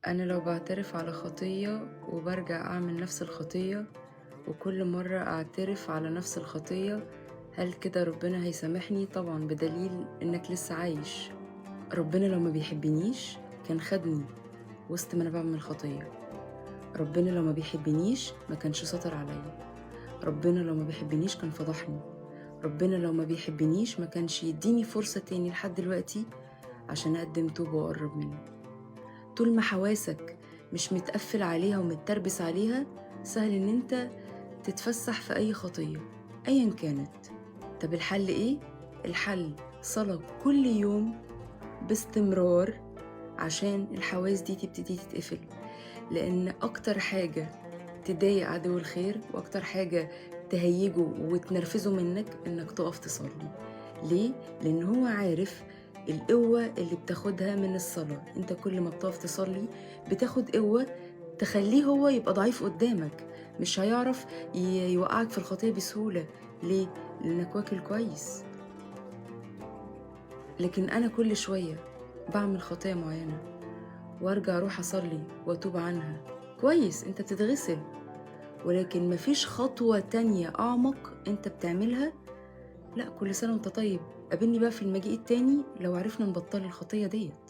أنا لو باعترف على خطية وبارجع أعمل نفس الخطية، وكل مرة أعترف على نفس الخطية، هل كده ربنا هيسامحني؟ طبعًا، بدليل إنك لسه عايش. ربنا لو ما بيحبنيش كان خدني وسط ما أنا باعمل خطية. ربنا لو ما بيحبنيش ما كانش سَطَر عليَّ. ربنا لو ما بيحبنيش كان فضحني. ربنا لو ما بيحبنيش ما كانش يدّيني فرصة تاني لحد دلوقتي عشان أقدّم توبة وأقرّب منه. طول ما حواسك مش متقفل عليها ومتربس عليها، سهل إن أنت تتفسح في أي خطية أيًا كانت. طب الحل إيه؟ الحل صلاة كل يوم باستمرار عشان الحواس دي تبتدي تتقفل، لأن أكتر حاجة تضايق عدو الخير وأكتر حاجة تهيجه وتنرفزه منك إنك تقف تصلي. ليه؟ لأن هو عارف القوة اللي بتاخدها من الصلاة. أنت كل ما بتقف تصلي بتاخد قوة تخليه هو يبقى ضعيف قدامك، مش هيعرف يوقعك في الخطية بسهولة. ليه؟ لأنك واكل كويس. لكن أنا كل شوية بعمل خطية معينة وارجع اروح اصلي واتوب عنها. كويس، انت بتتغسل، ولكن مفيش خطوة تانية اعمق انت بتعملها. لا، كل سنة وانت طيب، قابلني بقى في المجيء التاني لو عرفنا نبطل الخطية ديت.